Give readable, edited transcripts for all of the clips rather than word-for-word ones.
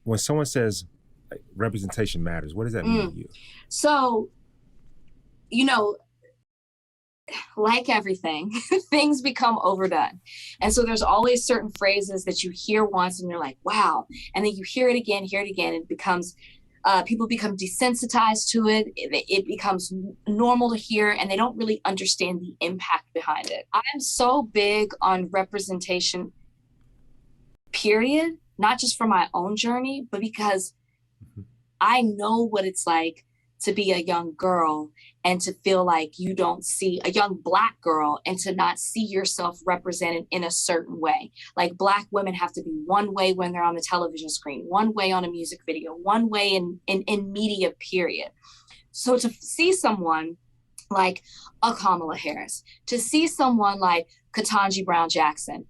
when someone says like, representation matters, what does that mean to you? So, you know, like everything, things become overdone. And so there's always certain phrases that you hear once and you're like, wow. And then you hear it again, and it becomes, people become desensitized to it. It becomes normal to hear, and they don't really understand the impact behind it. I'm so big on representation, period, not just for my own journey, but because I know what it's like to be a young girl and to feel like you don't see a young Black girl and to not see yourself represented in a certain way. Like Black women have to be one way when they're on the television screen, one way on a music video, one way in media, period. So to see someone like a Kamala Harris, to see someone like Ketanji Brown Jackson,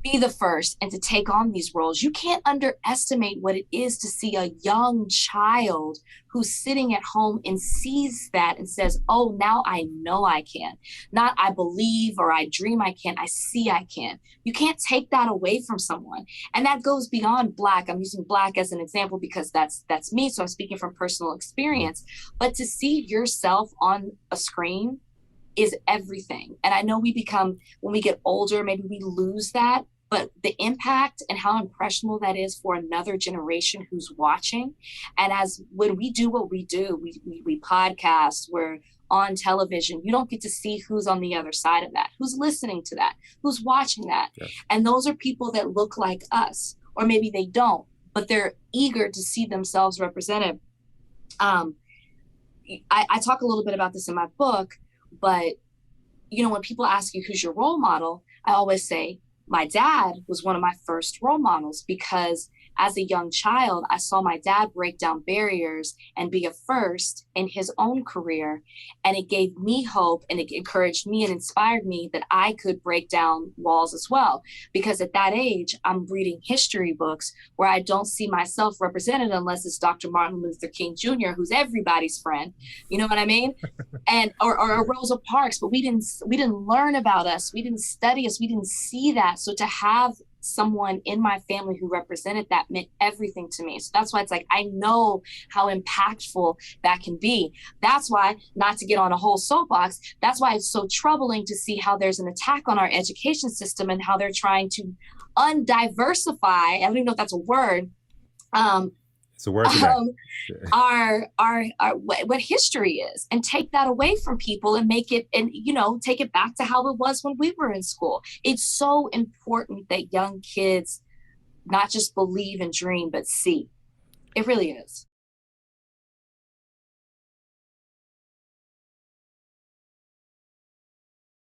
be the first and to take on these roles. You can't underestimate what it is to see a young child who's sitting at home and sees that and says, oh, now I know I can. Not I believe or I dream I can, I see I can. You can't take that away from someone. And that goes beyond Black. I'm using Black as an example because that's me. So I'm speaking from personal experience. But to see yourself on a screen is everything. And I know when we get older, maybe we lose that, but the impact and how impressionable that is for another generation who's watching. And when we do what we do, we podcast, we're on television, you don't get to see who's on the other side of that, who's listening to that, who's watching that. Yes. And those are people that look like us, or maybe they don't, but they're eager to see themselves represented. I talk a little bit about this in my book, but, when people ask you who's your role model, I always say my dad was one of my first role models because as a young child, I saw my dad break down barriers and be a first in his own career. And it gave me hope and it encouraged me and inspired me that I could break down walls as well. Because at that age, I'm reading history books where I don't see myself represented unless it's Dr. Martin Luther King Jr., who's everybody's friend. You know what I mean? And or Rosa Parks, but we didn't learn about us. We didn't study us. We didn't see that. So to have someone in my family who represented that meant everything to me. So that's why it's like, I know how impactful that can be. That's why, not to get on a whole soapbox, that's why it's so troubling to see how there's an attack on our education system and how they're trying to undiversify. I don't even know if that's a word. It's a word our what history is, and take that away from people and make it, and take it back to how it was when we were in school. It's so important that young kids not just believe and dream, but see. It really is.